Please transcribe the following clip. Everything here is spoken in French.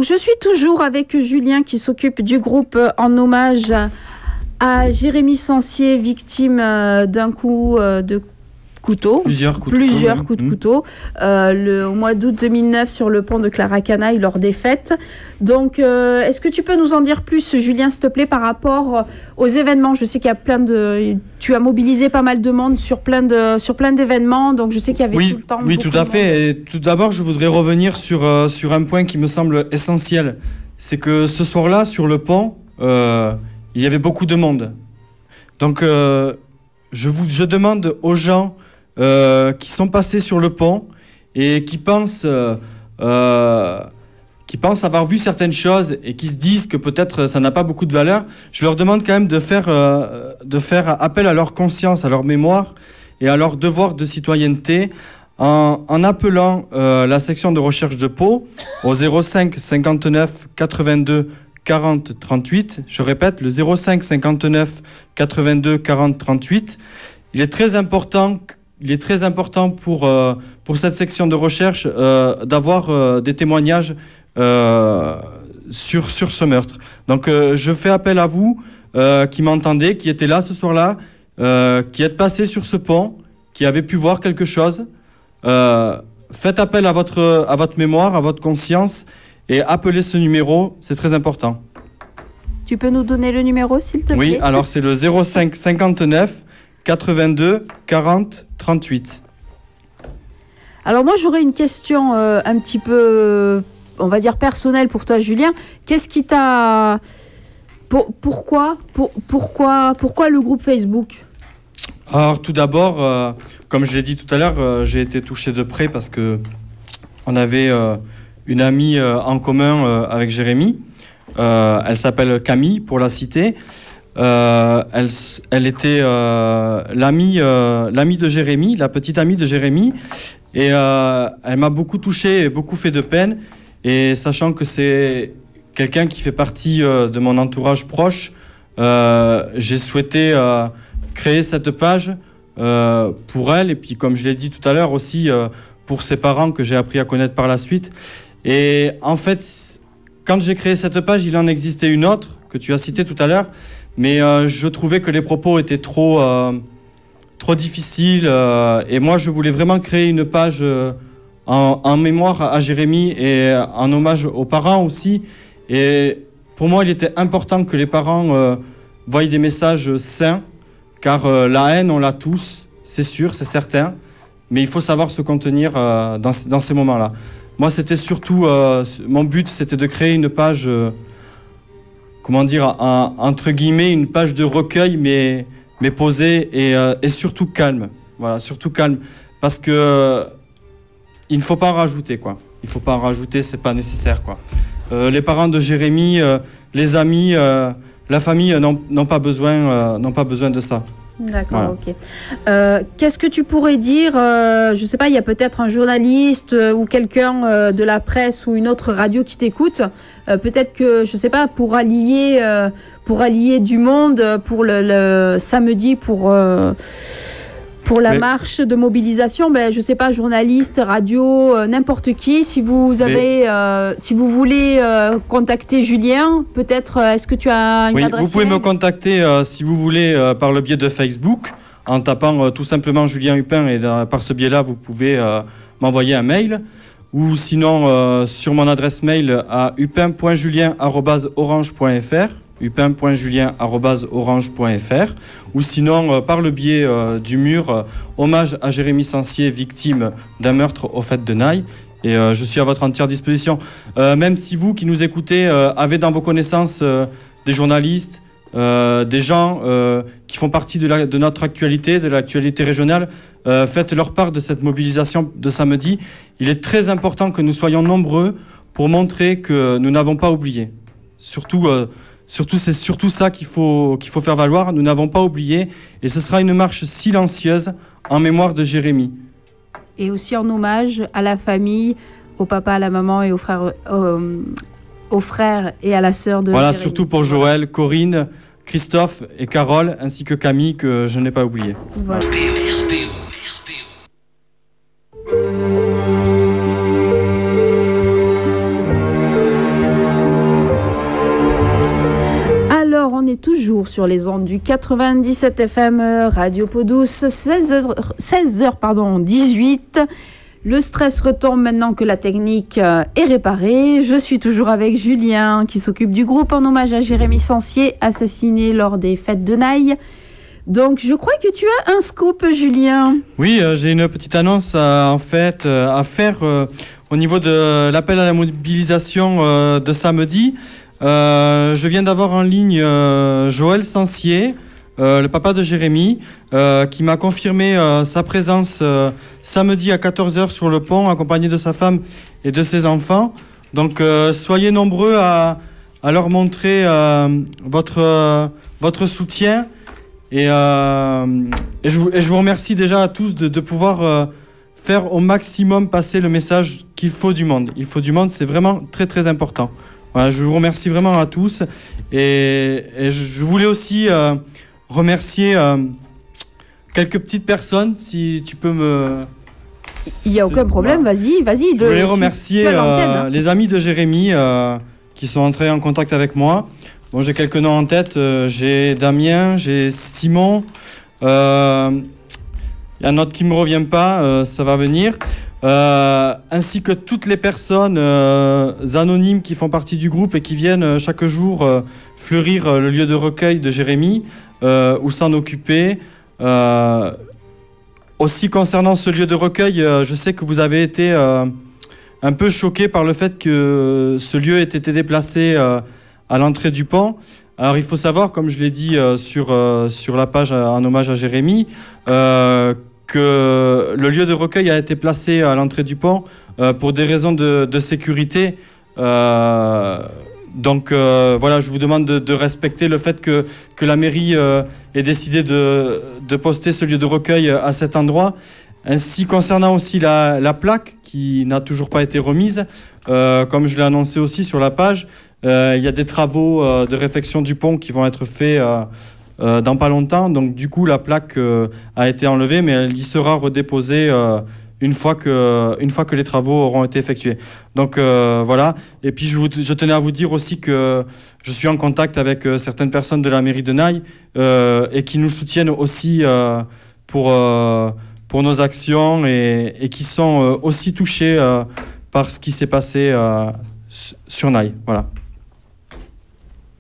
Donc je suis toujours avec Julien qui s'occupe du groupe en hommage à Jérémy Sancier, victime d'un coup de couteau. Plusieurs coups de couteau. Au mois d'août 2009 sur le pont de Claracanaï lors des fêtes. Donc est-ce que tu peux nous en dire plus, Julien, s'il te plaît, par rapport aux événements? Je sais qu'il y a tu as mobilisé pas mal de monde sur plein d'événements, donc je sais qu'il y avait tout le temps. Oui, tout à fait. Et tout d'abord, je voudrais revenir sur un point qui me semble essentiel. C'est que ce soir-là, sur le pont, il y avait beaucoup de monde. Donc je demande aux gens qui sont passés sur le pont et qui pensent avoir vu certaines choses et qui se disent que peut-être ça n'a pas beaucoup de valeur, je leur demande quand même de faire appel à leur conscience, à leur mémoire et à leur devoir de citoyenneté en appelant la section de recherche de Pau au 05 59 82 40 38. Je répète, le 05 59 82 40 38. Il est très important pour cette section de recherche d'avoir des témoignages sur ce meurtre. Donc je fais appel à vous qui m'entendez, qui étaient là ce soir-là, qui êtes passés sur ce pont, qui avez pu voir quelque chose. Faites appel à votre mémoire, à votre conscience et appelez ce numéro, c'est très important. Tu peux nous donner le numéro, s'il te plaît? Oui, alors c'est le 05 59 82 40 38. Alors moi j'aurais une question un petit peu, on va dire personnelle pour toi, Julien. Qu'est-ce qui t'a... Pourquoi le groupe Facebook? Alors tout d'abord, comme je l'ai dit tout à l'heure, j'ai été touché de près parce que on avait une amie en commun avec Jérémy. Elle s'appelle Camille, pour la citer. Elle était l'amie de Jérémy, la petite amie de Jérémy, et elle m'a beaucoup touché et beaucoup fait de peine. Et sachant que c'est quelqu'un qui fait partie de mon entourage proche, j'ai souhaité créer cette page pour elle, et puis comme je l'ai dit tout à l'heure aussi pour ses parents que j'ai appris à connaître par la suite. Et en fait, quand j'ai créé cette page, il en existait une autre que tu as citée tout à l'heure, mais je trouvais que les propos étaient trop difficiles, et moi je voulais vraiment créer une page en mémoire à Jérémy et en hommage aux parents aussi. Et pour moi, il était important que les parents voient des messages sains, car la haine, on l'a tous, c'est sûr, c'est certain, mais il faut savoir se contenir dans ces moments-là. Moi, c'était surtout, mon but, c'était de créer une page, entre guillemets, une page de recueil, mais posée et surtout calme. Voilà, surtout calme, parce que il ne faut pas en rajouter, quoi. Il ne faut pas en rajouter, c'est pas nécessaire, quoi. Les parents de Jérémy, les amis, la famille n'ont pas besoin de ça. D'accord, voilà. Ok. Qu'est-ce que tu pourrais dire, je ne sais pas, il y a peut-être un journaliste ou quelqu'un de la presse ou une autre radio qui t'écoute, peut-être que, je ne sais pas, pour allier du monde pour le samedi, pour la marche de mobilisation, je ne sais pas, journaliste, radio, n'importe qui, si vous voulez contacter Julien, peut-être, est-ce que tu as une adresse? Vous pouvez me contacter si vous voulez par le biais de Facebook, en tapant tout simplement Julien Hupin, et par ce biais-là, vous pouvez m'envoyer un mail, ou sinon sur mon adresse mail à hupin.julien@orange.fr, hupin.julien@orange.fr, ou sinon par le biais du mur hommage à Jérémy Sancier, victime d'un meurtre au Fêtes de Naï. Et je suis à votre entière disposition. Même si vous qui nous écoutez avez dans vos connaissances des journalistes, des gens qui font partie de notre actualité, de l'actualité régionale, faites leur part de cette mobilisation de samedi. Il est très important que nous soyons nombreux pour montrer que nous n'avons pas oublié. C'est surtout ça qu'il faut faire valoir. Nous n'avons pas oublié, et ce sera une marche silencieuse en mémoire de Jérémy. Et aussi en hommage à la famille, au papa, à la maman et aux frères et à la sœur de Jérémy. Surtout pour Joël, Corinne, Christophe et Carole, ainsi que Camille, que je n'ai pas oublié. Voilà. jours sur les ondes du 97 FM Radio Peau-Douce, 16h18. Le stress retombe maintenant que la technique est réparée. Je suis toujours avec Julien qui s'occupe du groupe en hommage à Jérémy Sancier, assassiné lors des fêtes de Naï. Donc je crois que tu as un scoop, Julien. Oui, j'ai une petite annonce à faire au niveau de l'appel à la mobilisation de samedi. Je viens d'avoir en ligne Joël Sancier, le papa de Jérémy, qui m'a confirmé sa présence samedi à 14h sur le pont, accompagné de sa femme et de ses enfants. Donc soyez nombreux à leur montrer votre soutien. Et je vous remercie déjà à tous de pouvoir faire au maximum passer le message qu'il faut du monde. Il faut du monde, c'est vraiment très très important. Voilà, je vous remercie vraiment à tous. Et je voulais aussi remercier quelques petites personnes, si tu peux me... Il n'y a aucun problème, voilà. vas-y. Je voulais remercier les amis de Jérémy qui sont entrés en contact avec moi. Bon, j'ai quelques noms en tête. J'ai Damien, j'ai Simon. Il y a un autre qui ne me revient pas, ça va venir. Ainsi que toutes les personnes anonymes qui font partie du groupe et qui viennent chaque jour fleurir le lieu de recueil de Jérémy ou s'en occuper. Aussi concernant ce lieu de recueil, je sais que vous avez été un peu choqués par le fait que ce lieu ait été déplacé à l'entrée du pont. Alors il faut savoir, comme je l'ai dit sur la page en hommage à Jérémy, que le lieu de recueil a été placé à l'entrée du pont pour des raisons de sécurité. Donc voilà, je vous demande de respecter le fait que la mairie ait décidé de poster ce lieu de recueil à cet endroit. Ainsi, concernant aussi la plaque qui n'a toujours pas été remise, comme je l'ai annoncé aussi sur la page, il y a des travaux de réfection du pont qui vont être faits dans pas longtemps. Donc du coup, la plaque a été enlevée, mais elle y sera redéposée une fois que les travaux auront été effectués. Donc voilà. Et puis je tenais à vous dire aussi que je suis en contact avec certaines personnes de la mairie de Naï et qui nous soutiennent aussi pour nos actions et qui sont aussi touchés par ce qui s'est passé sur Naï. Voilà.